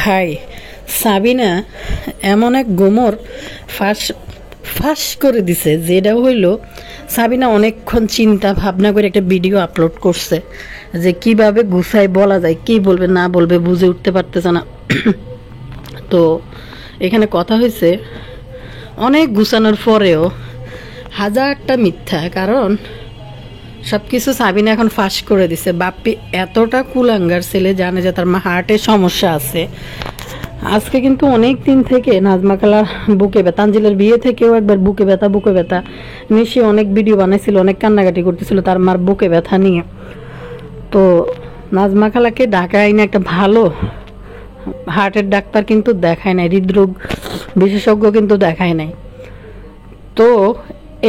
ভাই সাবিনা এমন এক গোমর ফাঁস ফাঁস করে দিছে, যেটা হইল সাবিনা অনেকক্ষণ চিন্তা ভাবনা করে একটা ভিডিও আপলোড করছে যে কিভাবে গুছাই বলা যায়, কি বলবে না বলবে বুঝে উঠতে পারতেছে না। তো এখানে কথা হয়েছে অনেক গুছানোর পরেও হাজারটা মিথ্যা, কারণ সব কিছু সাবিনা এখন ফাঁস করে দিছে। বাপ্পি এতটা কুলাঙ্গার ছেলে, জানে যে তার হার্টের সমস্যা আছে। আজকে কিন্তু অনেক দিন থেকে নাজমা খালার বুকে ব্যথা, তানজিলের বিয়ে থেকেও একবার বুকে ব্যথা নিশি অনেক ভিডিও বানাইছিল, অনেক কান্নাকাটি করতেছিল তার মার বুকে ব্যথা নিয়ে। তো নাজমা খালাকে ঢাকায় না একটা ভালো হার্টের ডাক্তার কিন্তু দেখায় নাই, হৃদরোগ বিশেষজ্ঞ কিন্তু দেখায় নাই। তো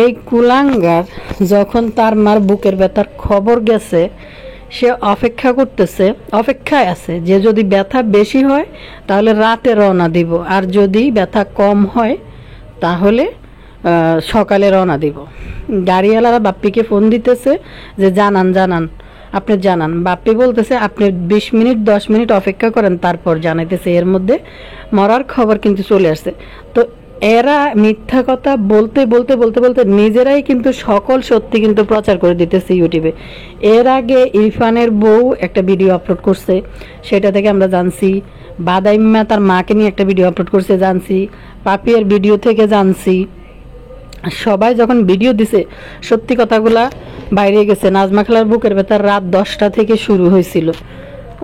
এই কুলাঙ্গার যখন তার মার বুকের ব্যথার খবর গেছে, সে অপেক্ষায় আছে যে যদি ব্যথা বেশি হয় তাহলে রাতে রওনা দিব, আর যদি ব্যথা কম হয় তাহলে সকালে রওনা দিব। গাড়িওয়ালারা বাপ্পিকে ফোন দিতেছে যে জানান আপনি জানান। বাপ্পি বলতেছে আপনি 20 মিনিট 10 মিনিট অপেক্ষা করেন, তারপর জানাইতেছে। এর মধ্যে মরার খবর কিন্তু চলে আসছে। তো এরা মিথ্যা কথা বলতে নিজেরাই কিন্তু সকল সত্যি কিন্তু প্রচার করে দিতেছে ইউটিউবে। এর আগে ইরফানের বউ একটা ভিডিও আপলোড করছে, সেটা থেকে আমরা জানছি। বাদাইম্মা তার মাকে নিয়ে একটা ভিডিও আপলোড করছে, জানছি। পাপিয়ার ভিডিও থেকে জানছি। সবাই যখন ভিডিও দিছে সত্যি কথাগুলা বাইরে গেছে। নাজমা খালার বুকের ব্যথা রাত 10টা থেকে শুরু হয়েছিল।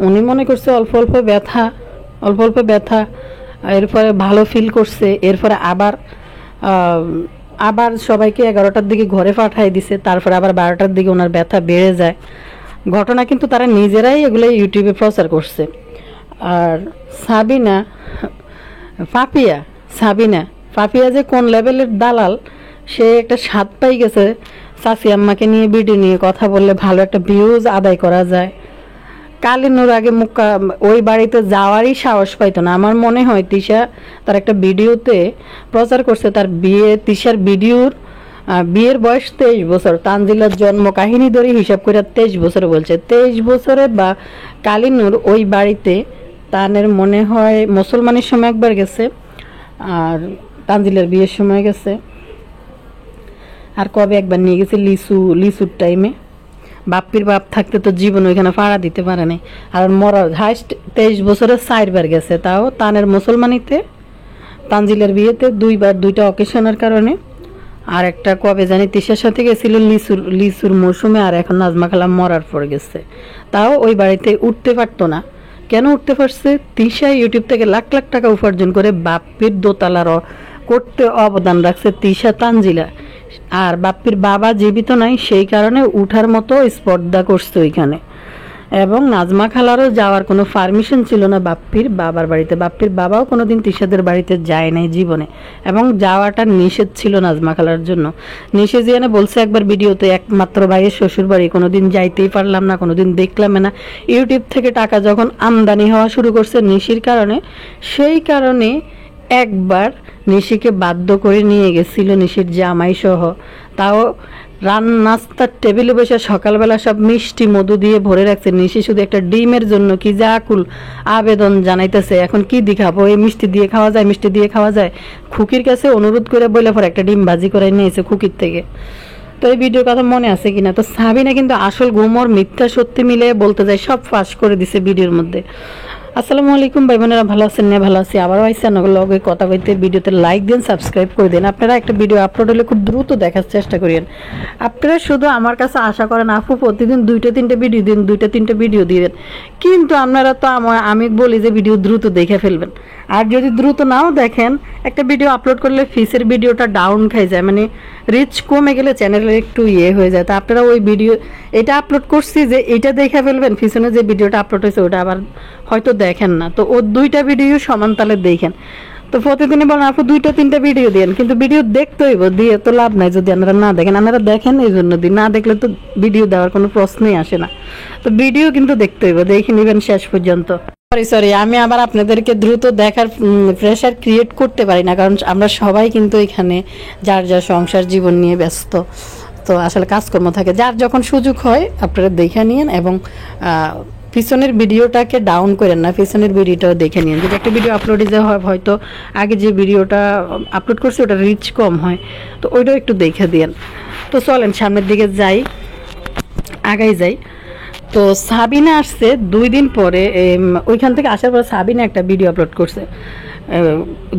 উনি মনে করছে অল্প অল্প ব্যথা, এরপরে ভালো ফিল করছে। এরপরে আবার সবাইকে 11টার দিকে ঘরে পাঠিয়ে দিছে। তারপরে আবার 12টার দিকে ওনার ব্যথা বেড়ে যায়। ঘটনা কিন্তু তারা নিজেরাই এগুলো ইউটিউবে প্রচার করছে। আর পাপিয়া যে কোন লেভেলের দালাল, সে একটা স্বাদ পাই গেছে চাচি আম্মাকে নিয়ে ভিডিও নিয়ে কথা বললে ভালো একটা ভিউজ আদায় করা যায়। কালিনুর আগে ওই বাড়িতে যাওয়ারই সাহস পাইতো না। আমার মনে হয় তিশা তার একটা ভিডিওতে প্রচার করছে তার তিশার বিয়ের বয়স 23 বছর। তানজিলার জন্ম কাহিনী ধরে হিসাব করে 23 বছর বলছে। 23 বছরে বা কালিনুর ওই বাড়িতে তানের মনে হয় মুসলমানের সময় একবার গেছে, আর তানজিলার বিয়ের সময় গেছে, আর কবে একবার নিয়ে গেছে লিচুর টাইমে। বাপ্পির বাপ থাকতে তো জীবন ওইখানে ফাড়া দিতে পারে নাই। আর মরার হাইস্ট 23 বছরে 4বার গেছে, তাও তানের মুসলমানিতে, তানজিলের বিয়েতে 2বার, 2টা অকেশনের কারণে। আর একটা কবে জানি তিশার সাথে গেছিল লিচুর মৌসুমে, আর এখন নাজমা খালা মরার পর গেছে। তাও ওই বাড়িতে উঠতে পারতো না। কেন উঠতে পারছে? তিশা ইউটিউব থেকে লাখ লাখ টাকা উপার্জন করে বাপ্পির দোতলার করতে অবদান রাখছে তিশা তানজিলা। আর বাপ্পির বাবা জীবিত নাই, সেই কারণে উঠার মতো স্পর্ধা করছে ওইখানে। এবং নাজমা খালারও যাওয়ার কোনো পারমিশন ছিল না বাপ্পির বাবার বাড়িতে। বাপ্পির বাবাও কোনোদিন তিশাদের বাড়িতে যায় নাই জীবনে, এবং যাওয়াটা নিষেধ ছিল নাজমা খালার জন্য। নিষেধ জিয়ানে বলছে একবার ভিডিওতে, একমাত্র ভাইয়ের শ্বশুর বাড়ি কোনোদিন যাইতেই পারলাম না, কোনোদিন দেখলাম না। ইউটিউব থেকে টাকা যখন আমদানি হওয়া শুরু করছে নিশির কারণে, সেই কারণে একবার নিশিকে বাধ্য করে নিয়ে গেছিল নিশির জামাই সহ। তাও নাস্তার টেবিলে বসে সকালবেলা সব মিষ্টি মধু দিয়ে ভরে রাখছে। নিশি শুধু একটা ডিমের জন্য কি যে আকুল আবেদন জানাইতেছে, এখন কি দেখাবো, এই মিষ্টি দিয়ে খাওয়া যায়। খুকির কাছে অনুরোধ করে বলে পরে একটা ডিম ভাজি করে নিয়েছে খুকির থেকে। তো এই ভিডিওর কথা মনে আছে কিনা? তো সাবিনা কিন্তু আসল গোমর মিথ্যা সত্যি মিলে বলতে যায়, সব ফাঁস করে দিছে ভিডিওর মধ্যে। আসসালামু আলাইকুম ভাই বোনেরা, ভালো আছেন? না ভালো আছি। আবারও আইসেন লগে কথা কইতে। ভিডিওতে লাইক দিন, সাবস্ক্রাইব করে দিন। আপনারা একটা ভিডিও আপলোড হলে খুব দ্রুত দেখার চেষ্টা করেন। আপনারা শুধু আমার কাছে আশা করেন আপু প্রতিদিন 2-3টে ভিডিও দিন, 2-3টে ভিডিও দিবেন, কিন্তু আপনারা তো আমি বলি যে ভিডিও দ্রুত দেখে ফেলবেন। আর যদি দ্রুত নাও দেখেন, একটা ভিডিও আপলোড করলে ফিসের ভিডিওটা ডাউন খাই যায়, মানে রিচ কমে গেলে চ্যানেলের একটু হয়ে যায়। তা আপনারা ওই ভিডিও এটা আপলোড করছি যে এটা দেখে ফেলবেন, পিছনে যে ভিডিওটা আপলোড হয়েছে ওটা আবার হয়তো দেখেন না। তো ও 2টা ভিডিও সমান তালে দেখেন। তো প্রতিদিনই বলেন আপু 2-3টে ভিডিও দেন, কিন্তু ভিডিও দেখতে হইব, দিয়ে তো লাভ নাই যদি আপনারা না দেখেন। আপনারা দেখেন এই জন্য দিন, না দেখলে তো ভিডিও দেওয়ার কোনো প্রশ্নই আসে না। তো ভিডিও কিন্তু দেখতে হইব, দেখে নেবেন শেষ পর্যন্ত। সরি আমি আবার আপনাদেরকে দ্রুত দেখার প্রেশার ক্রিয়েট করতে পারি না, কারণ আমরা সবাই কিন্তু এখানে যার সংসার জীবন নিয়ে ব্যস্ত। তো আসলে কাজকর্ম থাকে, যার যখন সুযোগ হয় আপনারা দেখে নিন এবং পিছনের ভিডিওটাকে ডাউন করেন না, পিছনের ভিডিওটাও দেখে নিন। যদি একটা ভিডিও আপলোড দিতে হয়, হয়তো আগে যে ভিডিওটা আপলোড করছে ওটা রিচ কম হয়, তো ওইটাও একটু দেখে দিন। তো চলেন সামনের দিকে যাই, আগাই যাই। তো সাবিনা আসছে 2 দিন পরে, ওইখান থেকে আসার পর সাবিনা একটা ভিডিও আপলোড করছে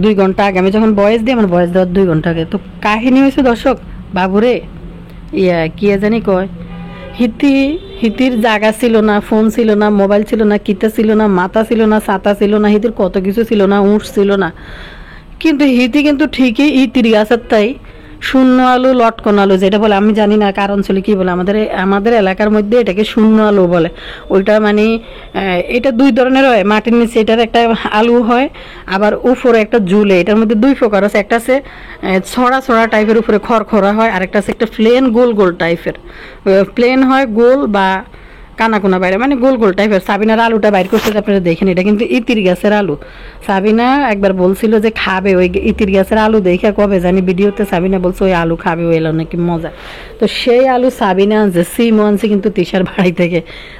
2 ঘন্টা আগে। আমি যখন ভয়েস দিই, আমার ভয়েস দেওয়ার 2 ঘন্টা আগে। তো কাহিনী হয়েছে দর্শক, বাবুরে কি জানি কয়, হিতির জায়গা ছিল না, ফোন ছিল না, মোবাইল ছিল না, কিতা ছিল না, মাথা ছিল না, ছাতা ছিল না, হিতির কত কিছু ছিল না, উঁট ছিল না। কিন্তু হিতি কিন্তু ঠিকই ইতির গাছের তাই শূন্য আলু, লটকন আলু যেটা বলে, আমি জানি না কারণ ছিল কি বলে, আমাদের এলাকার মধ্যে এটাকে শূন্য আলু বলে। ওইটা মানে এটা 2 ধরনের হয়, মাটির নিচে এটার একটা আলু হয়, আবার উপরে একটা ঝুলে। এটার মধ্যে 2 প্রকার আছে, একটা আছে ছড়া ছড়া টাইপের, উপরে খড়খড়া হয়, আর একটা আছে একটা প্লেন গোল গোল টাইপের। প্লেন হয় গোল বা কানা কোনা বাইরে, মানে গোল গোল টাইপের। সাবিনার আলুটা বাইর করতে আপনারা দেখেন, এটা কিন্তু ইতির গাছের আলু। সাবিনা একবার বলছিল যে খাবে ওই ইতির গাছের আলু, দেখে কবে জানি ভিডিওতে সাবিনা বলছে ওই আলু খাবে, ওই আলু নাকি মজা। তো সেই আলু সাবিনা আনছে, সিমও আনছে কিন্তু তিশার বাড়ি থেকে।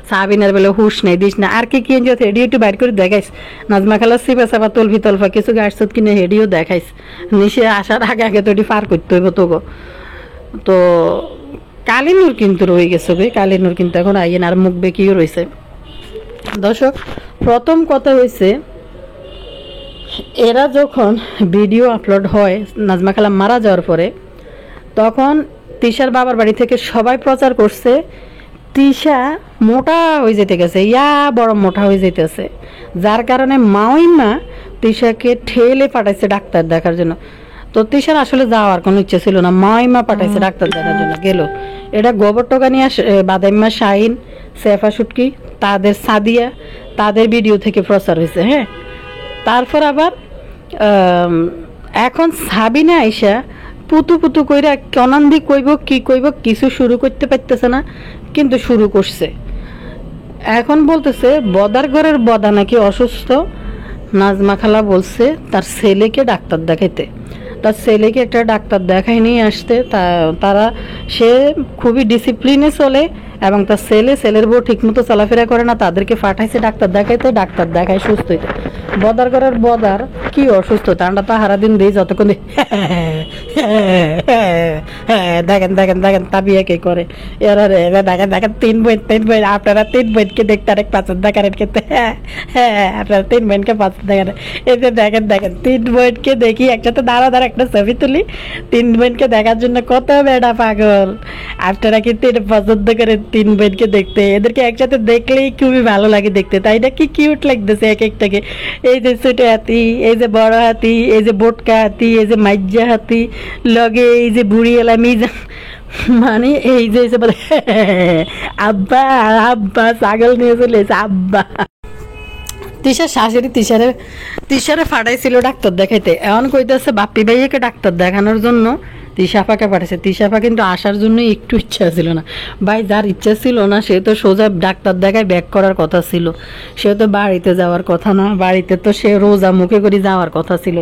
সাবিনার বেলা হুশ নেই, দিস না আর কি এনজয়, হেডিও একটু বাইর করে দেখাইস। নাজমা খালা সিপা চাপা তলফি তলফা কিছু গাছ কিনে হেডিও দেখাইস, নিশে আসার আগে আগে তো এটি পার করতে হইব তোগো। তো কালিনুর কিন্তু রয়ে গেছে বে, কালিনুর কিন্তু এখন আইয়েন, আর মুখ বেঁকিও রয়েছে। দর্শক, প্রথম কথা হয়েছে, এরা যখন ভিডিও আপলোড হয় নাজমা খালা মারা যাওয়ার পরে, তখন তিশার বাবার বাড়ি থেকে সবাই প্রচার করছে তিশা মোটা হয়ে যেতে গেছে, বড় মোটা হয়ে যেতেছে, যার কারণে মাওইমা তিশাকে ঠেলে পাঠাইছে ডাক্তার দেখার জন্য। তো তিশার আসলে যাওয়ার কোনো ইচ্ছে ছিল না, মাইমা পাঠাইছে ডাক্তার দেখার জন্য, গেল। এটা গোবর টোকা নিয়ে বাদাইম্মা, শাহিন, সেফা সুটকি, তাদের সাদিয়া, তাদের ভিডিও থেকে প্রচার হয়েছে। হ্যাঁ, তারপর আবার এখন সাবিনা আইসা পুতু পুতু কইরা কনান্দি কইব কি কইব কিছু শুরু করতে পারতেছে না, কিন্তু শুরু করছে। এখন বলতেছে বদার ঘরের বদা নাকি অসুস্থ। নাজমা খালা বলছে তার ছেলেকে ডাক্তার দেখাইতে, তার ছেলেকে একটা ডাক্তার দেখাই নিয়ে আসতে। তারা সে খুবই ডিসিপ্লিনে চলে, এবং তার ছেলের বউ ঠিকমতো চলাফেরা করে না, তাদেরকে পাঠাইছে ডাক্তার দেখাইতে, ডাক্তার দেখায় সুস্থ হইতে। বদার করার বদার কি অসুস্থতা, আমরা তো হারাদিন দিই যতক্ষণ দেখেন দেখেন দেখেন তাবিয়া কে করে, এরা দেখেন দেখেন 3 বোন, আপনারা 3 বোনকে দেখতে আরেক পাঁচন দেখারেন, কিন্তু আপনারা 3 বোনকে পাঁচন দেখেন। এই যে দেখেন দেখেন 3 বোনকে দেখি একসাথে দাঁড়া একটা ছবি তুলি, 3 বোনকে দেখার জন্য কত বেড়া পাগল। আপনারা কিন্তু এটা পছন্দ করে 3 বোনকে দেখতে, এদেরকে একসাথে দেখলেই খুবই ভালো লাগে দেখতে, তাই না? কি কিউট লাগতেছে এক একটাকে। এই যে ছোট হাতি, এই যে বড় হাতি, এই যে বোটকা হাতি, এই যে মাইজা হাতি, লগে এই যে বুড়ি এলা মিজা, মানে এই যে বলে আব্বা আব্বা ছাগল নিয়ে চলে এসে আব্বা। তিশার শাশুড়ি তিশারে ফাটাইছিল ডাক্তার দেখাইতে, এখন কইতেছে বাপ্পি ভাইয়াকে ডাক্তার দেখানোর জন্য তিশাফাকে পাঠাইছে। তিশাফা কিন্তু আসার জন্য একটু ইচ্ছা ছিল না। ভাই যার ইচ্ছা ছিল না সে তো সোজা ডাক্তার দেখায় ব্যাক করার কথা ছিল, সে তো বাড়িতে যাওয়ার কথা না, বাড়িতে তো সে রোজা মুখে করে যাওয়ার কথা ছিল।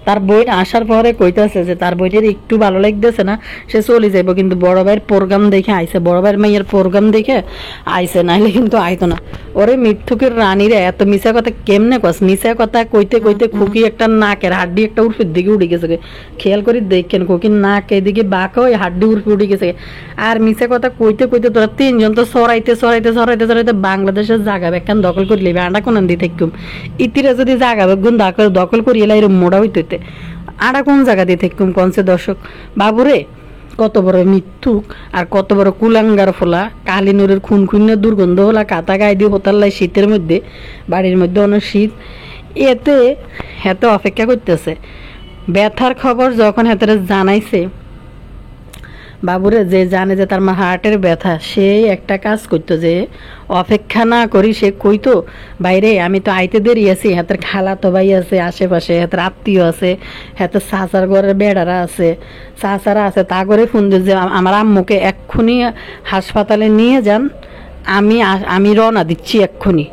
তার বই আসার পরে কইতেছে যে তার বইটার একটু ভালো লাগতেছে না, সে চলে যাইব, কিন্তু বড় ভাইয়ের প্রোগ্রাম দেখে আইসে, বড় ভাইয়ের মেয়ের প্রোগ্রাম দেখে আইসে, নাইলে কিন্তু আইতো না। ওরে মিথ্যুকের রানীরা এত মিশা কথা কেমনে কস, মিশা কথা কইতে কইতে খুকি একটা নাকের হাড্ডি একটা উর্ফের দিকে উঠে গেছে, খেয়াল করে দেখেন খুকির নাক এদিকে বাঁকা ওই হাড্ডি উর্ফে উঠে গেছে। আর মিশা কথা কইতে কইতে তোরা 3 জন তো সরাইতে সরাইতে সরাইতে সরাইতে বাংলাদেশের জায়গা বেকান দখল করে লিবে। আন্ডা কোন দিয়ে থাকুম, ইতিরা যদি জায়গা বেগুন দখল করি এলাই এরম মোড়া হইতে আড়া কোন জায়গা দিয়ে থাকুম কনসে দর্শক। বাবুরে কত বড় মিথ্যুক আর কত বড় কুলাঙ্গার ফোলা, কালিনুরের খুনখুন্য দুর্গন্ধ হলা, কাতা গায়ে দিয়ে হোতাল্লাই শীতের মধ্যে, বাড়ির মধ্যে অনেক শীত, এতে এত অপেক্ষা করতেছে। ব্যথার খবর যখন হাতের জানাইছে বাবুরে, যে জানে যে তার মা হার্টের ব্যথা, সে একটা কাজ করতো যে অপেক্ষা না করি সে কইতো বাইরে আমি তো আইতে দেরি আছি, হাতের খালা তো ভাই আছে আশেপাশে, হাতের আত্মীয় আছে, হাতের চাচার ঘরের বেড়ারা আছে, চাচারা আছে, তা করে ফোন দিয়ে যে আমার আম্মুকে এক্ষুনি হাসপাতালে নিয়ে যান, আমি রওনা দিচ্ছি এক্ষুনি।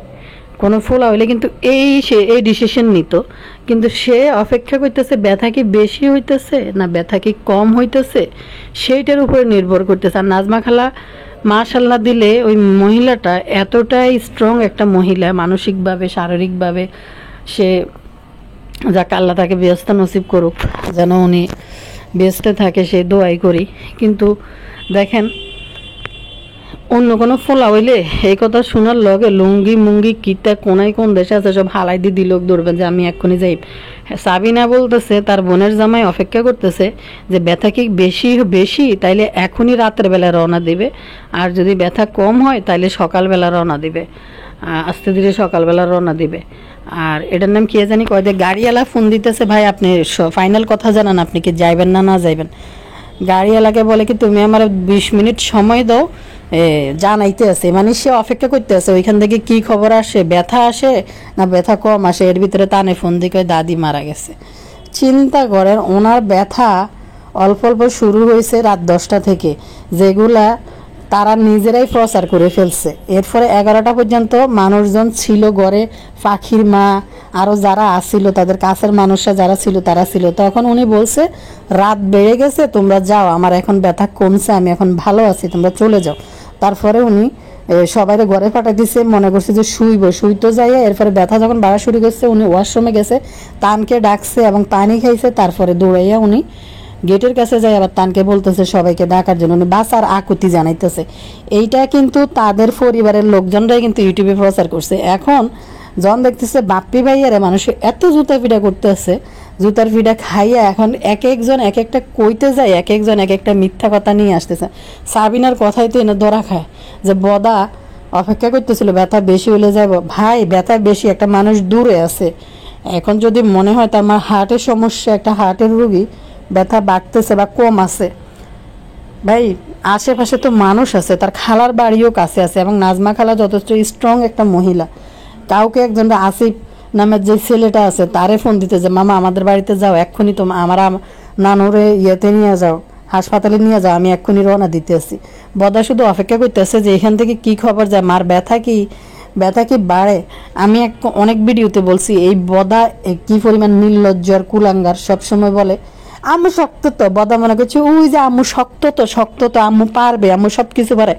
কোনো ফোলা হইলে কিন্তু এই ডিসিশন নিত, কিন্তু সে অপেক্ষা করতেছে ব্যথা কি বেশি হইতেছে না ব্যথা কি কম হইতেছে, সেইটার উপরে নির্ভর করতেছে। আর নাজমা খালা মাশাল্লাহ দিলে ওই মহিলাটা এতটাই স্ট্রং একটা মহিলা, মানসিকভাবে শারীরিকভাবে। সে যাক, আল্লাহ তাকে ব্যস্ত নসিব করুক, যেন উনি ব্যস্ত থাকে, সে দোয়াই করি। কিন্তু দেখেন, অন্য কোনো ফোলা হইলে এই কথা শোনার লগে লুঙ্গি মুঙ্গি কিতা কোনায় কোন দেশে আছে সব হালাই দিয়ে দিল ধরবেন যে আমি এক্ষুনি যাই। সাবিনা বলতেছে তার বোনের জামাই অপেক্ষা করতেছে যে ব্যথা কি বেশি বেশি তাইলে এখনই রাতের বেলা রওনা দিবে, আর যদি ব্যথা কম হয় তাইলে সকালবেলা রওনা দিবে, আস্তে ধীরে সকালবেলা রওনা দিবে। আর এটার নাম কি জানি কয় যে গাড়িওয়ালা ফোন দিতেছে, ভাই আপনি ফাইনাল কথা জানান, আপনি কি যাইবেন না যাইবেন। গাড়িওয়ালাকে বলে কি তুমি আমার 20 মিনিট সময় দাও, জানাইতে আছে, মানে সে অপেক্ষা করতে আছে ওইখান থেকে কি খবর আসে, ব্যথা আসে না ব্যথা কম আসে। এর ভিতরে তানে ফোন দিয়ে দাদি মারা গেছে। চিন্তা করেন, ওনার ব্যথা অল্প অল্প শুরু হয়েছে রাত 10টা থেকে, যেগুলা তারা নিজেরাই প্রচার করে ফেলছে। এরপরে 11টা পর্যন্ত মানুষজন ছিল ঘরে, পাখির মা আরও যারা আসছিল তাদের কাছের মানুষরা যারা ছিল তারা ছিল। তখন উনি বলছে রাত বেড়ে গেছে, তোমরা যাও, আমার এখন ব্যথা কমছে, আমি এখন ভালো আছি, তোমরা চলে যাও। তারপরে উনি সবাই ঘরে পাঠা দিছে, মনে করছে যে শুইতো যাইয়া। এরপরে ব্যথা যখন বাড়া শুরু করছে, উনি ওয়াশরুমে গেছে, তানকে ডাকছে এবং পানি খাইছে। তারপরে দৌড়াইয়া উনি গেটের কাছে যাই, আবার তানকে বলতেছে সবাইকে ডাকার জন্য, উনি বাসার আকুতি জানাইতেছে। এইটা কিন্তু তাদের পরিবারের লোকজনরাই কিন্তু ইউটিউবে প্রচার করছে। এখন যখন দেখতেছে বাপ্পি ভাইয়ারে মানুষ এত জুতা পিটা করতেছে, জুতার পিটা খাইয়া এখন এক একজন এক একটা কইতে যায়, এক একজন এক একটা মিথ্যা কথা নিয়ে আসতেছে। সাবিনার কথাই তো এনে ধরা খায় যে বদা অপেক্ষা করতেছিল ব্যথা বেশি হলে যাব। ভাই ব্যথা বেশি, একটা মানুষ দূরে আছে, এখন যদি মনে হয় তার আমার হার্টের সমস্যা, একটা হার্টের রুগী, ব্যথা বাড়তেছে বা কম আছে, ভাই আশেপাশে তো মানুষ আছে, তার খালার বাড়িও কাছে আছে, এবং নাজমা খালা যথেষ্ট স্ট্রং একটা মহিলা। কাউকে একজন আসিফ নামের যে ছেলেটা আছে তারে ফোন দিতে যে মামা আমাদের বাড়িতে যাও, এক্ষুনি তো আমার নানুরে ইয়েতে নিয়ে যাও, হাসপাতালে নিয়ে যাও, আমি এক্ষুনি রওনা দিতে আসি। বদা শুধু অপেক্ষা করতেছে যে এখান থেকে কি খবর যায়, মার ব্যথা কি বাড়ে। আমি অনেক ভিডিওতে বলছি এই বদা কি পরিমাণ নির্লজ্জ আর কুলাঙ্গার। সবসময় বলে আম্মু শক্ত তো, বদা মনে করছে ওই যে আম্মু শক্ত তো আম্মু পারবে, আম্মু সব কিছু পারে।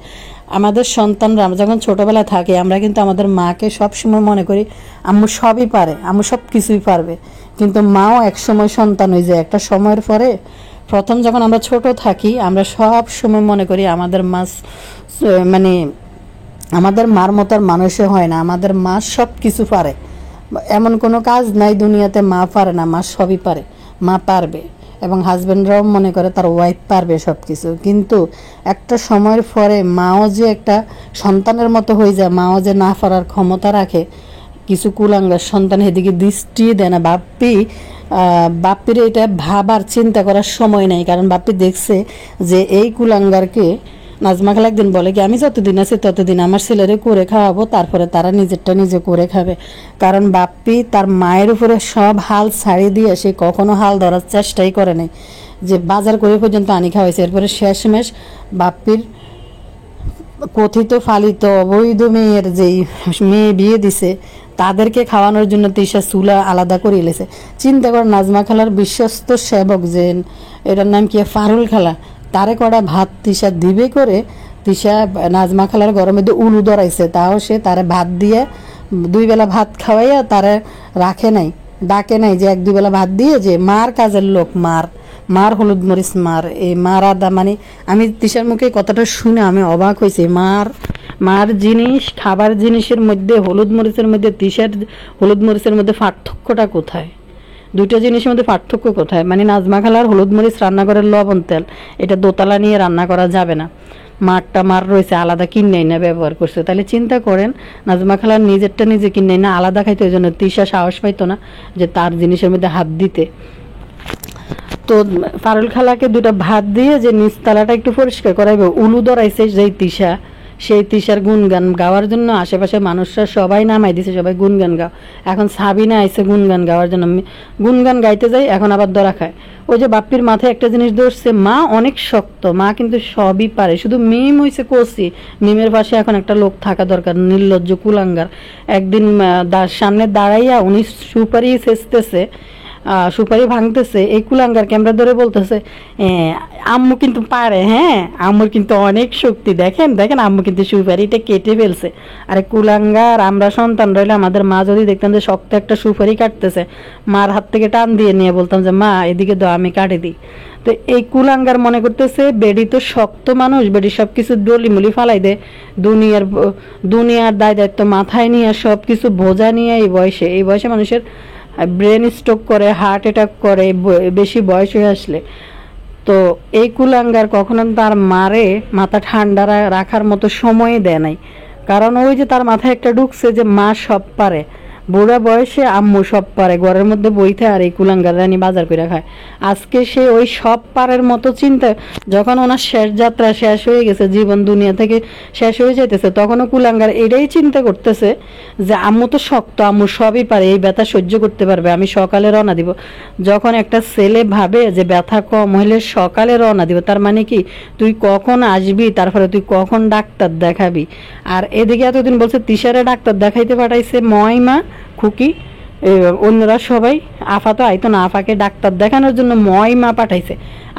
আমাদের সন্তানরা আমরা যখন ছোটবেলায় থাকি, আমরা কিন্তু আমাদের মাকে সবসময় মনে করি আম্মু সবই পারে, আম্মু সব কিছুই পারবে। কিন্তু মাও একসময় সন্তান হয়ে যায়, একটা সময়ের পরে। প্রথম যখন আমরা ছোট থাকি, আমরা সব সময় মনে করি আমাদের মা মানে আমাদের মার মতো আর মানুষে হয় না, আমাদের মা সব কিছু পারে, এমন কোনো কাজ নাই দুনিয়াতে মা পারে না, মা সবই পারে, মা পারবে। এবং হাজব্যান্ডরাও মনে করে তার ওয়াইফ পারবে সব কিছু। কিন্তু একটা সময়ের পরে মাও যে একটা সন্তানের মতো হয়ে যায়, মাও যে না পারার ক্ষমতা রাখে, কিছু কুলাঙ্গার সন্তান এদিকে দৃষ্টি দেয় না। বাপ্পির এটা ভাবার চিন্তা করার সময় নেই, কারণ বাপ্পি দেখছে যে এই কুলাঙ্গারকে নাজমা খালা একদিন বলে কি আমি যতদিন আছি ততদিন আমার ছেলেরে করে খাওয়াবো, তারপরে তারা নিজেরটা নিজে করে খাবে। কারণ বাপ্পি তার মায়ের উপরে সব হাল ছাড়িয়ে দিয়ে সে কখনো হাল ধরার চেষ্টাই করে নাই, যে বাজার করে পর্যন্ত আনি খাওয়াইছে। এরপরে শেষমেশ বাপ্পির কথিত ফালিত অবৈধ মেয়ের যেই মেয়ে বিয়ে দিছে তাদেরকে খাওয়ানোর জন্য তিশা চুলা আলাদা করে এলেছে। চিন্তা কর, নাজমা খালার বিশ্বস্ত সেবক যে এটার নাম কি ফারুল খালা, তারে কটা ভাত তিশা দিবে করে, তিশা নাজমা খালার গরমে উলু ধরাইছে, তাও সে তারে ভাত দিয়ে 2 বেলা ভাত খাওয়াইয়া তারে রাখে নাই, ডাকে নাই যে 1-2 বেলা ভাত দিয়ে, যে মার কাজের লোক, মার হলুদ মরিচ মার, এই মার আদা। মানে আমি তিশার মুখে কথাটা শুনে আমি অবাক হয়েছি। মার জিনিস, খাবার জিনিসের মধ্যে হলুদ মরিচের মধ্যে তিশার হলুদ মরিচের মধ্যে পার্থক্যটা কোথায়? দুইটা জিনিসের মধ্যে পার্থক্য কোথায়? মানে নাজমা খালার হলুদ মরিচ রান্নাঘরের লবণ তেল, এটা দোতলা নিয়ে রান্না করা যাবে না, মার রয়েছে আলাদা কিনে না ব্যবহার করছে। তাহলে চিন্তা করেন, নাজমা খালার নিজেরটা নিজে কিনে না আলাদা খাইতে, ওই জন্য তিশা সাহস পাইতো না যে তার জিনিসের মধ্যে হাত দিতে। তো ফারুল খালাকে 2টা ভাত দিয়ে যে নিচতলাটা একটু পরিষ্কার করাইবে, উলু ধরাইছে যেই তিশা, সেই তিশার গুনগান গাওয়ার জন্য আশেপাশে মানুষরা সবাই নামাই দিছে, সবাই গুনগান গাও। এখন সাবিনা আইছে গুনগান গাওয়ার জন্য, গুনগান গাইতে যাই, এখন আবার ধরা খায়। ওই যে বাপ্পির মাথায় একটা জিনিস ধরছে, মা অনেক শক্ত, মা কিন্তু সবই পারে, শুধু মিম হয়েছে কষি। মিমের পাশে এখন একটা লোক থাকা দরকার, নির্লজ্জ কুলাঙ্গার। একদিন সামনে দাঁড়াইয়া উনি সুপারি ছেঁচতেছে, সুপারি ভাঙতেছে, এই কুলাঙ্গার ক্যামেরা ধরে বলতেছে আম্মু কিন্তু পারে, হ্যাঁ আম্মুর কিন্তু অনেক শক্তি, দেখেন দেখেন আম্মু কিন্তু সুপারিটা কেটে ফেলছে। আরে কুলাঙ্গার, আমরা সন্তান রইলে আমাদের মা যদি দেখতাম যে শক্ত একটা সুপারি কাটতেছে, মার হাত থেকে টান দিয়ে নিয়ে বলতাম যে মা এদিকে দাও আমি কাটে দিই। তো এই কুলাঙ্গার মনে করতেছে বেডি তো শক্ত মানুষ, বেডি সব কিছু ডলিমুলি ফালাই দে, দুনিয়ার দায় দায়িত্ব মাথায় নিয়ে সব কিছু বোঝা নিয়ে এই বয়সে মানুষের ব্রেন স্ট্রোক করে, হার্ট অ্যাটাক করে বেশি বয়স হয়ে আসলে। তো এই কুলাঙ্গার কখনো তার মারে মাথা ঠান্ডা রাখার মতো সময় দেয় নাই, কারণ ওই যে তার মাথায় একটা ঢুকছে যে মা সব পারে, বুড়া বয়সে আম্মু সব পারে, ঘরের মধ্যে বইতে আর এই কুলাঙ্গার রানী বাজার করে খায়। আজকে সে ওই সব পারের মতো চিন্তা, যখন ওনার শেষ যাত্রা শেষ হয়ে গেছে, জীবন দুনিয়া থেকে শেষ হয়ে যাইতেছে, তখনও কুলাঙ্গার এটাই চিন্তা করতেছে যে আম্মু তো শক্ত, আম্মু সবই পারে, এই ব্যথা সহ্য করতে পারবে, আমি সকালে রওনা দিব। যখন একটা ছেলে ভাবে যে ব্যথা কম হইলে সকালে রওনা দিব, তার মানে কি তুই কখন আসবি, তারপরে তুই কখন ডাক্তার দেখাবি। আর এদিকে এতদিন বলছে তিশারে ডাক্তার দেখাইতে পাঠাইছে ময়মা, খুকি, অন্যরা সবাই, আফা তো আইতো না, আফাকে ডাক্তার দেখানোর জন্য ময়মা পাঠাইছে।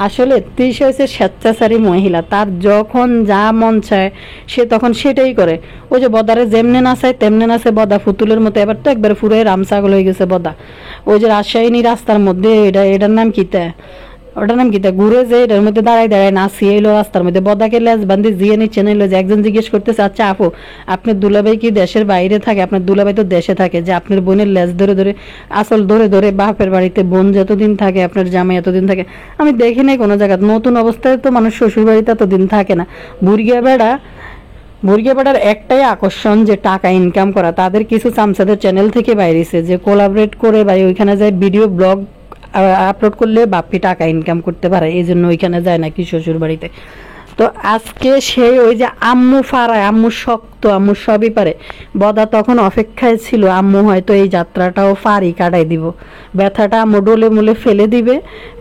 আসলে তিশা হয়েছে স্বেচ্ছাচারী মহিলা, তার যখন যা মন চায় সে তখন সেটাই করে। ওই যে বদারে যেমনে নাচায় তেমনে নাচে বদা, ফুতুলের মতো। এবার তো একবার ফুরাই রামসাগল হয়ে গেছে বদা। ওই যে রাজশাহী রাস্তার মধ্যে এটার নাম কিতা, ওটার নাম কি তা, ঘুরে যে এটার মধ্যে দাঁড়ায় দাঁড়ায় নাচিয়ে এলো রাস্তার মধ্যে, বদাকে লেজ বান্ধি জিয়ে নিচ্ছে নিলো। যে একজন জিজ্ঞেস করতেছে আচ্ছা আপু আপনার দুলাভাই কি দেশের বাইরে থাকে? আপনার দুলাভাই তো দেশে থাকে, যে আপনার বোনের লেজ ধরে ধরে আসল ধরে ধরে বাপের বাড়িতে বোন যতদিন থাকে আপনার জামাই এতদিন থাকে। আমি দেখি নাই কোনো জায়গায়, নতুন অবস্থায় তো মানুষ শ্বশুর বাড়িতে এতদিন থাকে না। বুড়িয়া বেড়ার একটাই আকর্ষণ যে টাকা ইনকাম করা। তাদের কিছু চামচাদের চ্যানেল থেকে বাইরেছে যে কোলাবরেট করে বা ওইখানে যায় ভিডিও ব্লগ আপলোড করলে বাপ্পি টাকা ইনকাম করতে পারে, এই জন্য ওইখানে যায় নাকি শ্বশুর বাড়িতে। তো আজকে সে ওই যে আম্মু ফারায়, আম্মু শক্ত, আম্মু সবই পারে, বদা তখন অপেক্ষায় ছিল আম্মু হয়তো এই যাত্রাটাও ফারি কাটাই দিব, ব্যথাটা আম্মু ডলে মুলে ফেলে দিবে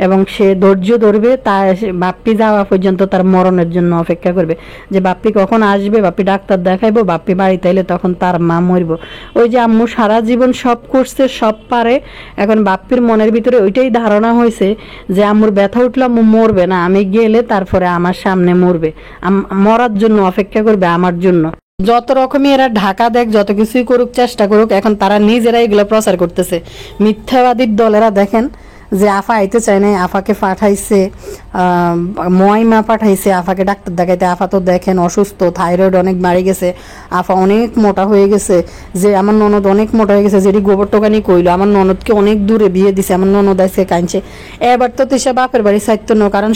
এবং সে ধৈর্য ধরবে, তা বাপ্পি যাওয়া পর্যন্ত তার মরণের জন্য অপেক্ষা করবে, যে বাপ্পি কখন আসবে, বাপ্পি ডাক্তার দেখাইবো, বাপ্পি বাড়িতে এলে তখন তার মা মরব। ওই যে আম্মু সারা জীবন সব করছে, সব পারে, এখন বাপ্পির মনের ভিতরে ওইটাই ধারণা হয়েছে যে আম্মুর ব্যথা উঠলে আম্মু মরবে না, আমি গেলে তারপরে আমার সামনে মরবে, মরার জন্য অপেক্ষা করবে আমার জন্য। যত রকমই এরা ঢাকা দেখ, যত কিছুই করুক, চেষ্টা করুক, এখন তারা নিজেরা এগুলো প্রচার করতেছে। মিথ্যাবাদীর দলেরা দেখেন যে আফা আইতে চায় নাই, আফাকে পাঠাইছে, ময়মা পাঠাইছে আফাকে ডাক্তার দেখাইতে। আফা তো দেখেন অসুস্থ, থাইরয়েড অনেক বাড়ে গেছে, আফা অনেক মোটা হয়ে গেছে, যে আমার ননদ অনেক মোটা হয়ে গেছে, যেটি গোবর টোকানি কইলো, আমার ননদকে অনেক দূরে বিয়ে দিছে, আমার ননদ আইসে কাঁদছে। এবার তো তিশা বাপের বাড়ি চাইতো না, কারণ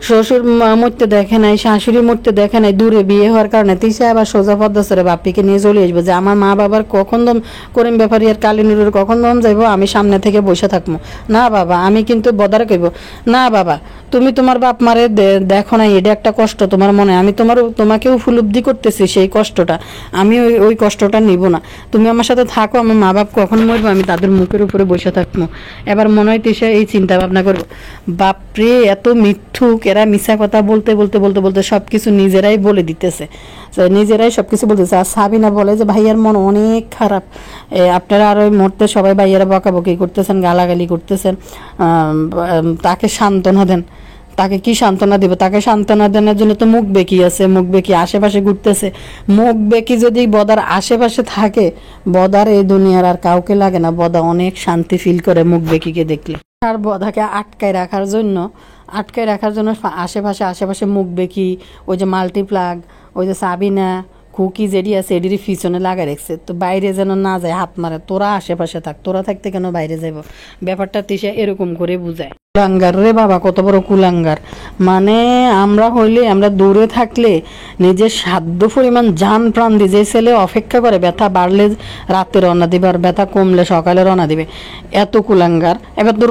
শ্বশুর মরতে দেখে নাই, শাশুড়ি মরতে দেখে নাই, দূরে বিয়ে হওয়ার কারণে তিশা আবার সোজা পদ্মাসরে বাপ্পিকে নিয়ে চলে আসবো, যে আমার মা বাবার কখন দম করিম ব্যাপারী আর কালিনুরের কখন দম যাইবো, আমি সামনে থেকে বসে থাকবো না বাবা, আমি কিন্তু বদারে কইব না বাবা, তুমি তোমার বাপ মারে দেখো না, এটা একটা কষ্ট তোমার মনে, আমি তোমাকে উপলব্ধি করতেছি সেই কষ্টটা, আমি ওই কষ্টটা নিব না, তুমি আমার সাথে থাকো, আমার মা বাপ কখন মরবো আমি তাদের মুখের উপরে বসে থাকবো। এবার মনে হয় তিশা এই চিন্তা ভাবনা করবো, বাপরে এত মিথ্যুক, এরা মিশা কথা বলতে বলতে বলতে বলতে সবকিছু নিজেরাই বলে দিতেছে, নিজেরাই সবকিছু বলতেছে। আর সাবিনা বলে যে ভাইয়ার মন অনেক খারাপ, আপনারা আর ওই মুহূর্তে সবাই ভাইয়ারা বকাবকি করতেছেন, গালাগালি করতেছেন, তাকে সান্ত্বনা দেন। তাকে কি সান্ত্বনা দিব? তাকে সান্ত্বনা দেওয়ার জন্য তো মুখ বেঁকি আছে, মুখ বেঁকি আশেপাশে ঘুরতেছে। মুখ বেঁকি যদি বদার আশেপাশে থাকে, বদার এই দুনিয়ার আর কাউকে লাগে না, বদা অনেক শান্তি ফিল করে মুখ বেঁকিকে দেখলে। আর বদাকে আটকায় রাখার জন্য আশেপাশে মুখ বেঁকি, ওই যে মাল্টিপ্লাগ, ওই যে সাবিনা, খুকি যেডি আছে এডির পিছনে লাগাই রাখছে, তো বাইরে যেন না যায় হাত মারে, তোরা আশেপাশে থাক, তোরা থাকতে কেন বাইরে যাইব, ব্যাপারটা তিশা এরকম করে বুঝায়। কুলাঙ্গার রে বাবা, কত বড় কুলাঙ্গার, মানে আমরা দূরে থাকলে নিজের সাধ্য পরিমাণ জান প্রাণ দিয়ে, যে ছেলে অপেক্ষা করে ব্যথা বাড়লে রাতে রওনা দিবে আর ব্যথা কমলে সকালে রওনা দিবে, এত কুলাঙ্গার। এবার তো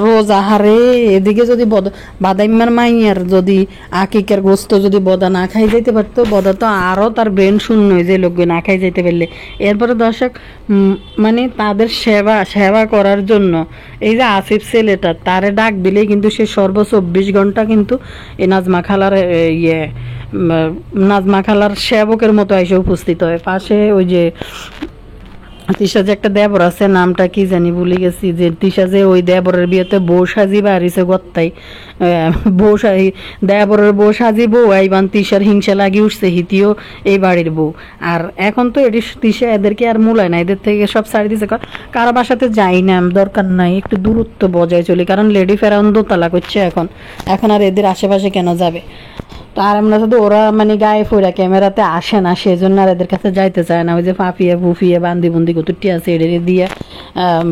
রোজা হারে, এদিকে যদি বাদাইমার মাইয়ার যদি আকিকের গোস্ত যদি বদা না খাই যাইতে পারতো, বদা তো আরও তার ব্রেন শূন্য হয়ে যায়, লোক না খাই যাইতে পারলে। এরপরে দর্শক মানে তাদের সেবা করার জন্য এই যে আসিফ ছেলেটা, তারে ডাক দিলেই কিন্তু সে 24 ঘন্টা কিন্তু এই নাজমা খালার সেবকের মতো এসে উপস্থিত হয়। পাশে ওই যে তিশা যে একটা দেবর আছে, নামটা কি জানি ভুলে গেছি, যে তিশা যে ওই দেবরের বিয়েতে বউ সাজি বাড়িছে গত্তাই, বউ সাজি, দেবরের বউ সাজি বউ আইবান তিশার হিংসা লাগিয়ে উঠছে হিতিও এই বাড়ির বউ। আর এখন তো এটি তিশা এদেরকে আর মূলায় না, এদের থেকে সব ছাড়ি দিছে, কারো বাসাতে যাই না, দরকার নাই, একটু দূরত্ব বজায় চলি, কারণ লেডি ফেরাউন দোতলা করছে এখন, এখন আর এদের আশেপাশে কেন যাবে। তো আর আমরা শুধু ওরা মানে গায়ে ফোরা ক্যামেরাতে আসে না, সেজন্য আর এদের কাছে যাইতে চায় না। ওই যে ফাঁপিয়ে ফুফিয়ে বান্দি বুন্দি কতুটি আছে এদের দিয়ে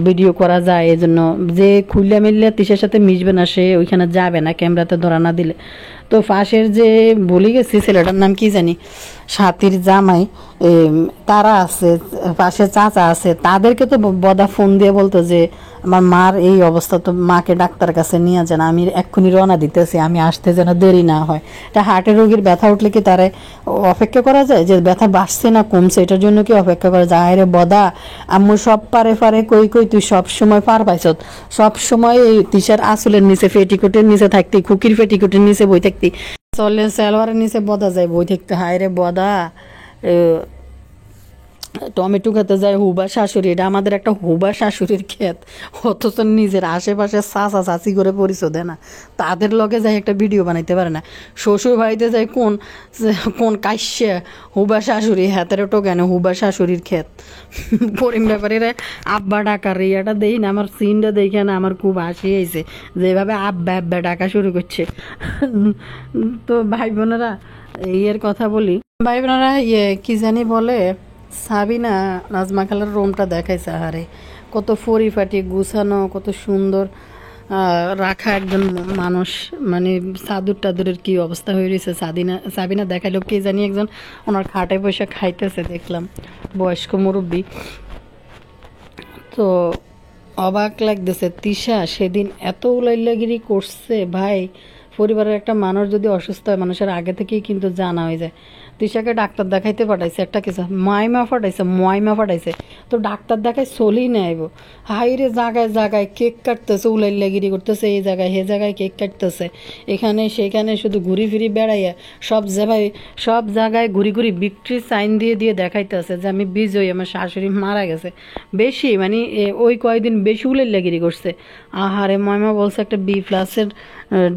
ভিডিও করা যায়, এই জন্য যে খুললে মিললে তিসের সাথে মিশবে না সে ওইখানে যাবে না ক্যামেরাতে ধরা না দিলে। তো ফাঁসের যে বলি গেছি ছেলেটার নাম কি জানি, সাথীর জামাই, তারা আছে, পাশে চাচা আছে, তাদেরকে তো বদা ফোন দিয়ে বলতো যে আমার মার এই অবস্থা, তো মাকে ডাক্তার কাছে নিয়ে যান, আমি এক্ষুনি রওনা দিতেছি, আমি আসতে যেন দেরি না হয়। তা হার্টের রোগীর ব্যথা উঠলে কি তারে অপেক্ষা করা যায়, যে ব্যথা বাড়ছে না কমছে এটার জন্য কি অপেক্ষা করা যায়? আরে বদা, আম্মু সব পারে পারে কই কই, তুই সব সময় পার পাইছ, সব সময় এই তিশার আসলের নিচে পেটিকোটের নিচে থাকতি, খুকির পেটিকোটের নিচে বই থাকতি, চলে সালোয়ারের নিচে বদা যায় বই থাকতে। হায় রে বদা, টমেটো খেতে যায় হুবা শাশুড়ি, এটা আমাদের একটা হুবা শাশুড়ির ক্ষেত, অথচ নিজের আশেপাশে চাচা চাচি করে পরিচয় দেয় না, তাদের লগে যায় একটা ভিডিও বানাইতে পারে না। শ্বশুর বাড়িতে যায় কোন কোন কাশ্যে হুবা শাশুড়ি, হাতের টোকেন হুবা শাশুড়ির ক্ষেত। করিম ব্যাপারীরা আব্বা ডাকার ইয়াটা দেই না, আমার সিনটা দেখে না আমার খুব হাসি হয়েছে, যেভাবে আব্বা আব্বা ডাকা শুরু করছে। তো ভাই বোনেরা ইয়ের কথা বলি, ভাই বোনেরা কি জানি বলে, সাবিনা নাজমা খালার রুমটা দেখাইছে, আহারে কত পরিপাটি গুছানো, কত সুন্দর রাখা একজন মানুষ, মানে চাদর টাদুরের কি অবস্থা হয়ে রয়েছে। সাবিনা দেখাইলো কে জানি একজন ওনার খাটে বসে খাইতেছে, দেখলাম বয়স্ক মুরব্বী। তো অবাক লাগতেছে, তিশা সেদিন এত উলাইল্লাগিরি করছে ভাই, পরিবারের একটা মানুষ যদি অসুস্থ হয় মানুষের আগে থেকেই কিন্তু জানা হয়ে যায়। তিশাকে ডাক্তার দেখাইতে পাঠাইছে, একটা কিছু ময়মা ফাটাইছে, তো ডাক্তার দেখায় চলেই নেইব। হাইরে জায়গায় জায়গায় কেক কাটতেছে, উলাইল্লাগিরি করতেছে, এই জায়গায় হে জায়গায় কেক কাটতেছে, এখানে সেখানে শুধু ঘুরি ফিরি বেড়াইয়া সব জায়গায় ঘুরি ঘুরি বিক্রি সাইন দিয়ে দিয়ে দেখাইতেছে যে আমি বিজয়ী, আমার শাশুড়ি মারা গেছে। বেশি মানে ওই কয়েকদিন বেশি উলাইল্লাগিরি করছে। আহারে ময়মা বলছে একটা B+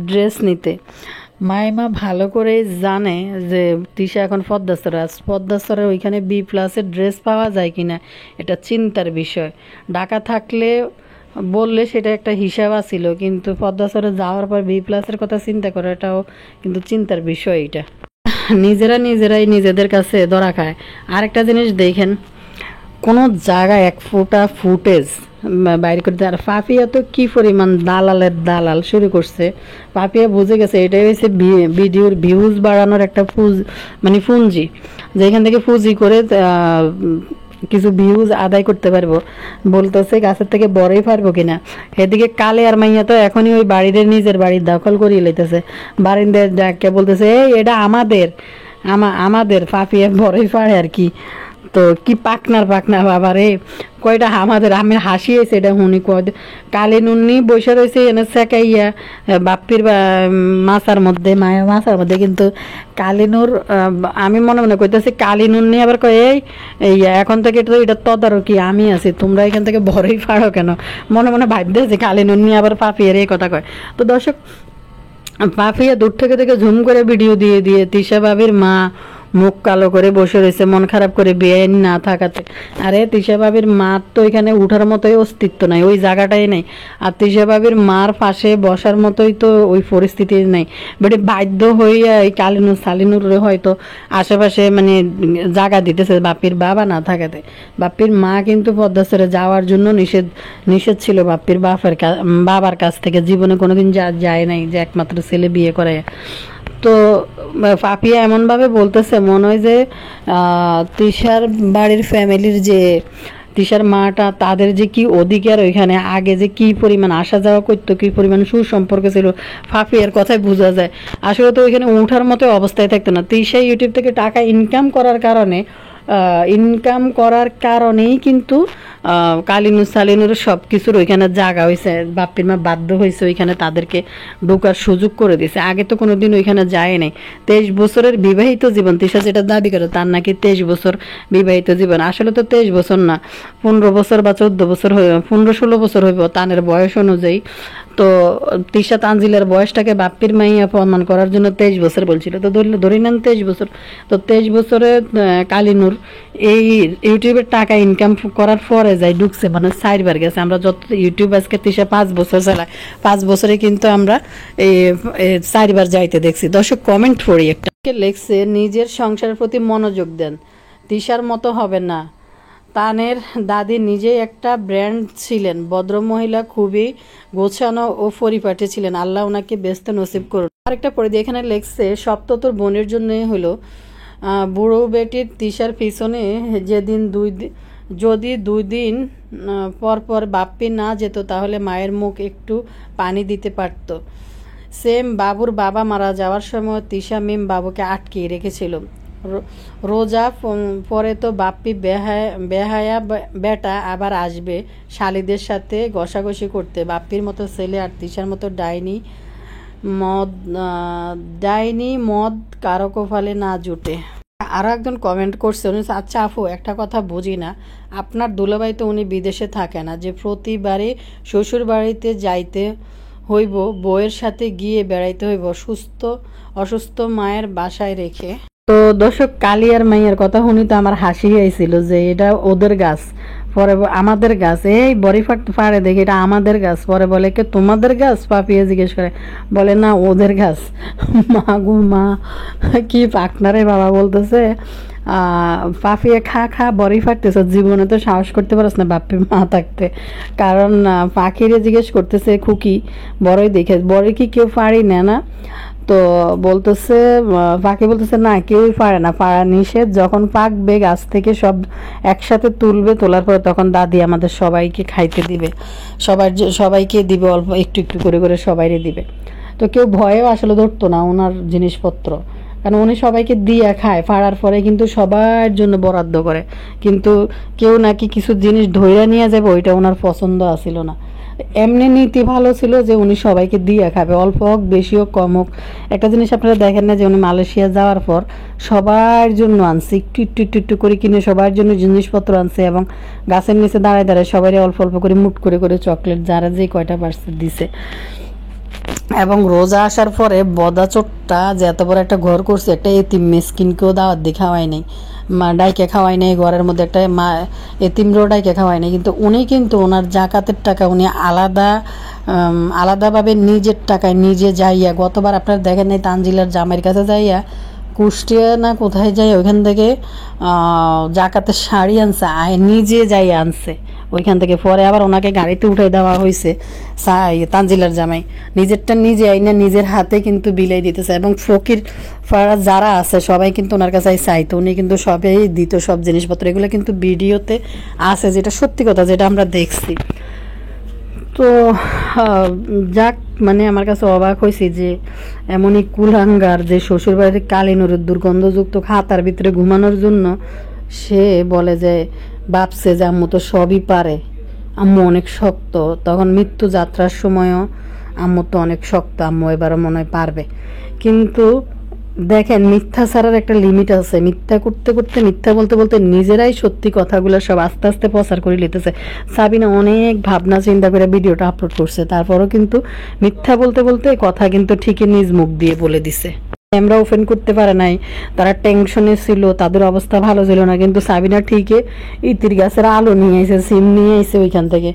ড্রেস নিতে। মাইমা ভালো করে জানে যে তিশা এখন পদ্মাস্তরে ওইখানে B+ ড্রেস পাওয়া যায় কিনা, এটা চিন্তার বিষয়। ঢাকা থাকলে বললে সেটা একটা হিসাব আছিল, কিন্তু পদ্মাস্তরে যাওয়ার পর B+ কথা চিন্তা করে, এটাও কিন্তু চিন্তার বিষয়। এটা নিজেরাই নিজেদের কাছে ধরা খায়। আরেকটা জিনিস দেখেন, কোনো জায়গায় এক ফোঁটা ফুটেজ বাইর করতে, আর পাপিয়া তো কি পরিমাণ দালাল শুরু করছে। পাপিয়া বুঝে গেছে এটাই হচ্ছে ভিডিওর ভিউজ বাড়ানোর একটা মানে পুঁজি, যেখান থেকে পুঁজি করে কিছু ভিউজ আদায় করতে পারবো। বলতেছে গাছের থেকে বড়ই পারবো কিনা। এদিকে কালে আর মাইয়া তো এখনই ওই বাড়িতে নিজের বাড়ির দখল করিয়ে লইতেছে, বারিন্দার ডাকে বলতেছে এই এটা আমাদের পাপিয়া বড়ই পারে আর কি। তো কি পাকনার বাবা রে, কয়টা আমাদের, আমি হাসিয়েছে এটা শুনি। কালি নুন্নি বসে রয়েছে এনে সেকাইয়া বাপ্পির মাছার মধ্যে, মায়ের মাছার মধ্যে, কিন্তু কালিনুর আমি মনে মনে কইতেছি কালি নুন্নি আবার কয় এই এখন থেকে তো এটা তদারকি আমি আছি, তোমরা এখান থেকে বড়ই পারো কেন, মনে মনে ভাবতেছে কালি নুন্নি আবার পাপিয়ার এই কথা কয়। তো দর্শক, পাপিয়া দূর থেকে ঝুম করে ভিডিও দিয়ে দিয়ে তিশা ভাবির মা মুখ কালো করে বসে রয়েছে, মন খারাপ করে বেআইন না থাকাতে। আরে তিশা ভাবির মার তো এখানে উঠার মতোই অস্তিত্ব নাই, ওই জায়গাটাই নেই। আর তিশা ভাবির মার পাশে বসার মতোই তো ওই পরিস্থিতি নেই। বেটে বাধ্য হইয়া এই সালিনুর হয়তো আশেপাশে মানে জায়গা দিতেছে বাপির বাবা না থাকাতে। বাপির মা কিন্তু পদ্মাস্তরে যাওয়ার জন্য নিষেধ ছিল বাপির বাবার কাছ থেকে, জীবনে কোনোদিন যায় নাই, যে একমাত্র ছেলে বিয়ে করে। তো পাপিয়া এমনভাবে বলতেছে মনে হয় যে তিশার বাড়ির ফ্যামিলির যে তিশার মাটা, তাদের যে কি অধিকার ওইখানে, আগে যে কি পরিমাণ আসা যাওয়া করতো, কি পরিমাণ সুসম্পর্ক ছিল, পাপিয়ার কথায় বোঝা যায়। আসলে তো ওইখানে উঠার মতো অবস্থায় থাকতো না। তিশা ইউটিউব থেকে টাকা ইনকাম করার কারণে ইনকাম করার কারণেই কিন্তু কালিনুর সালিনুর সব কিছুর ওইখানে জায়গা হয়েছে, বাপ্পির মা বাধ্য হয়েছে ওইখানে তাদেরকে ঢোকার সুযোগ করে দিয়েছে। আগে তো কোনোদিন ওইখানে যায় নাই। 23 বছরের বিবাহিত জীবন, তিশা যেটা দাবি করে তার নাকি 23 বছর বিবাহিত জীবন, আসলে তো 23 বছর না, 15 বছর বা 14 বছর হইব, 15-16 বছর হইব তানের বয়স অনুযায়ী। তো তিশা তানজিলের বয়সটাকে বাপ্পির মাইয়া প্রমাণ করার জন্য 23 বছর বলছিল, তো ধরে নেন 23 বছর। তো 23 বছরে কালিনুর এই ইউটিউবের টাকা ইনকাম করার পরে যাই ঢুকছে, মানে 4বার গেছে। আমরা যত ইউটিউব আজকে তিশা 5 বছর চালায়, 5 বছরে কিন্তু আমরা এই 4বার যাইতে দেখছি। দর্শক কমেন্ট পড়ি, একটা লেখছে নিজের সংসারের প্রতি মনোযোগ দেন, তিশার মতো হবে না। তানের দাদি নিজেই একটা ব্র্যান্ড ছিলেন, ভদ্রমহিলা, খুবই গোছানো ও পরিপাটি ছিলেন, আল্লাহ ওনাকে ব্যস্ত নসিব করুন। আরেকটা পড়ে দিয়ে এখানে লেখছে সব তো তোর বোনের জন্যই হলো, বুড়ো বেটির তিশার পিছনে যেদিন যদি 2 দিন পর পর বাপ্পি না যেত তাহলে মায়ের মুখ একটু পানি দিতে পারত। সেম বাবুর বাবা মারা যাওয়ার সময় তিশা মিম বাবুকে আটকিয়ে রেখেছিল। রোজা পরে তো বাপ্পি বেহায়া বেটা আবার আসবে শালিদের সাথে ঘষাঘষি করতে। বাপ্পির মতো ছেলে আর তিশার মতো ডাইনি মদ কারো কপালে না জুটে। আরও একজন কমেন্ট করছে, উনি আচ্ছা আপু একটা কথা বুঝি না, আপনার দুলাভাই তো উনি বিদেশে থাকে না, যে প্রতিবারে শ্বশুর বাড়িতে যাইতে হইব, বউয়ের সাথে গিয়ে বেড়াইতে হইব অসুস্থ মায়ের বাসায় রেখে। তো দর্শক কালিয়ার মাইয়ার কথা শুনি তো আমার হাসি আইছিল যে এটা ওদের গাছ, পরে আমাদের গাছ, এই বড়ি ফাড়ে দেখি এটা আমাদের গাছ, পরে বলে কে তোমাদের গাছ, পাপিয়ে জিজ্ঞেস করে, বলে না ওদের গাছ। মা গো মা, কি পাকনারে বাবা বলতেছে পাপিয়ে খা বড়ি ফাটতেছ, জীবনে তো সাহস করতে পারছ না বাপ্পি মা থাকতে। কারণ পাখিরে জিজ্ঞেস করতেছে খুকি বড়ই দেখে, বড়ি কি কেউ ফাড়ি না? তো বলতেছে পাখি বলতেছে না কেউই পারে না, পাড়া নিষেধ, যখন পাকবে গাছ থেকে সব একসাথে তুলবে, তোলার পরে তখন দাদি আমাদের সবাইকে খাইতে দিবে, সবাইকে দিবে, অল্প একটু একটু করে করে সবাইরে দিবে। তো কেউ ভয়েও আসলে ধরতো না ওনার জিনিসপত্র, কারণ উনি সবাইকে দিয়ে খায়, ফাড়ার পরে কিন্তু সবার জন্য বরাদ্দ করে, কিন্তু কেউ নাকি কিছু জিনিস ধইরা নিয়ে যাবে ওইটা ওনার পছন্দ আসিল না। এমনি নীতি ভালো ছিল যে উনি সবাইকে দিয়ে খাবে, অল্প হোক বেশি হোক কম হোক। একটা জিনিস আপনারা দেখেন না যে উনি মালয়েশিয়া যাওয়ার পর সবার জন্য আনছে, একটু একটু একটু একটু করে কিনে সবার জন্য জিনিসপত্র আনছে, এবং গাছের নিচে দাঁড়ায় দাঁড়ায় সবাই অল্প অল্প করে মুট করে করে চকলেট যারা যে কয়টা পারছে দিছে। এবং রোজা আসার পরে বদা চোটটা যে এত বড় একটা ঘর করছে, একটা এতিম মিসকিনকেও দাওয়াত দিয়ে খাওয়াই নাই, ডাইকে খাওয়াই নাই, ঘরের মধ্যে একটা এতিমরেও ডাইকে খাওয়াই নাই, কিন্তু উনি কিন্তু ওনার জাকাতের টাকা উনি আলাদাভাবে নিজের টাকায় নিজে যাইয়া, গতবার আপনারা দেখেন নাই তানজিলার জামাইয়ের কাছে যাইয়া কুষ্টিয়া না কোথায় যাই ওইখান থেকে জাকাতের শাড়ি আনছে, নিজে যাই আনছে ওইখান থেকে, পরে আবার ওনাকে গাড়িতে উঠাই দেওয়া হয়েছে। তানজিলার জামাই নিজেরটা নিজে আইনা নিজের হাতে কিন্তু বিলাই দিতেছে, এবং ফকির ফাড়া যারা আছে সবাই কিন্তু ওনার কাছে চাইতো, উনি কিন্তু সবাই দিত সব জিনিসপত্র, এগুলো কিন্তু ভিডিওতে আছে, যেটা সত্যি কথা, যেটা আমরা দেখছি। তো যাক, মানে আমার কাছে অবাক হয়েছে যে এমনই কুলাঙ্গার যে শ্বশুরবাড়িতে কালিনুরের দুর্গন্ধযুক্ত খাতার ভিতরে ঘুমানোর জন্য সে বলে যে ভাবছে যে আম্মু তো সবই পারে, আম্মু অনেক শক্ত, তখন মৃত্যু যাত্রার সময়ও আম্মু তো অনেক শক্ত, আম্মু এবারও মনে হয় পারবে। কিন্তু দেখেন মিথ্যা ছাড়ার একটা লিমিট আছে, মিথ্যা করতে করতে মিথ্যা বলতে বলতে নিজেরাই সত্যি কথাগুলো সব আস্তে আস্তে প্রচার করে নিতেছে। সাবিনা অনেক ভাবনা চিন্তা করে ভিডিওটা আপলোড করছে, তারপরও কিন্তু মিথ্যা বলতে বলতে কথা কিন্তু ঠিকই নিজ মুখ দিয়ে বলে দিছে। ক্যামেরা ওপেন করতে পারে নাই, তারা টেনশনে ছিল, তাদের অবস্থা ভালো ছিল না, কিন্তু সাবিনা ঠিকই ইতির গাছের আলো নিয়ে আইছে, সিম নিয়ে আইছে ওইখান থেকে,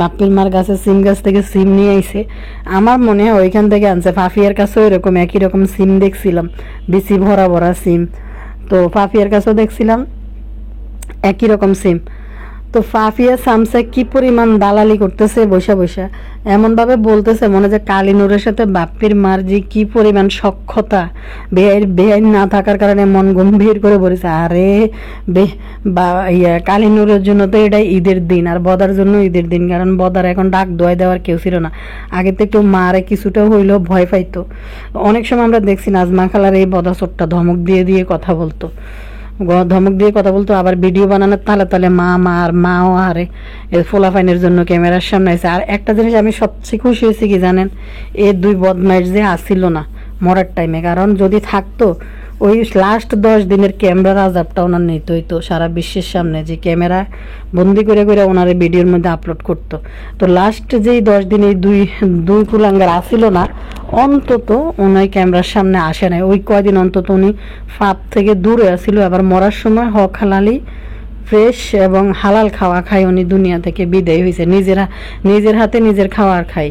বাপ্পির মার গাছের সিম গাছ থেকে সিম নিয়ে আইছে, আমার মনে হয় ওইখান থেকে আনছে। ফাফিয়ার কাছেও এরকম একই রকম সিম দেখছিলাম, বেশি ভরা ভরা সিম, তো ফাফিয়ার কাছেও দেখছিলাম একই রকম সিম। তো ফাফিয়া সামসা কি পরিমাণ দালালি করতেছে বৈশা বৈশা, এমনভাবে বলতেছে মনে যে কালিনুরের সাথে বাপ্পির মার যে কি পরিমাণ সক্ষতা, বেআইন না থাকার কারণে মন গম্ভীর করে বলেছে। আরে কালিনুরের জন্য তো এটা ঈদের দিন, আর বদার জন্য ঈদের দিন, কারণ বদার এখন ডাক দোয়াই দেওয়ার কেউ ছিল না, আগে তো একটু মারে কিছুটা হইলেও ভয় পাইতো। অনেক সময় আমরা দেখছি নাজমা খালার এই বদা চোটটা ধমক দিয়ে দিয়ে কথা বলতো, ধমক দিয়ে কথা বলতো, আবার ভিডিও বানানোর তালে তালে মা মা আর মাও আরে ফোলাফাইনের জন্য ক্যামেরার সামনে আছে। আর একটা জিনিস আমি সবচেয়ে খুশি হয়েছি কি জানেন, এই দুই বদমাইশ যে আসছিল না মরার টাইমে, কারণ যদি থাকতো ওই লাস্ট 10 দিনের ক্যামেরার আজাবটা ওনার নিতে হইতো সারা বিশ্বের সামনে, যে ক্যামেরা বন্দি করে করে ওনার ভিডিওর মধ্যে আপলোড করতো। তো লাস্ট যেই 10 দিন এই দুই দুই কুলাঙ্গার আসিল না, অন্তত উনি ক্যামেরার সামনে আসে নাই ওই কয়দিন, অন্তত উনি ফাঁদ থেকে দূরে আসিল। আবার মরার সময় হক হালালি ফ্রেশ এবং হালাল খাওয়া খাই উনি দুনিয়া থেকে বিদায় হয়েছে, নিজের হাতে নিজের খাওয়ার খাই।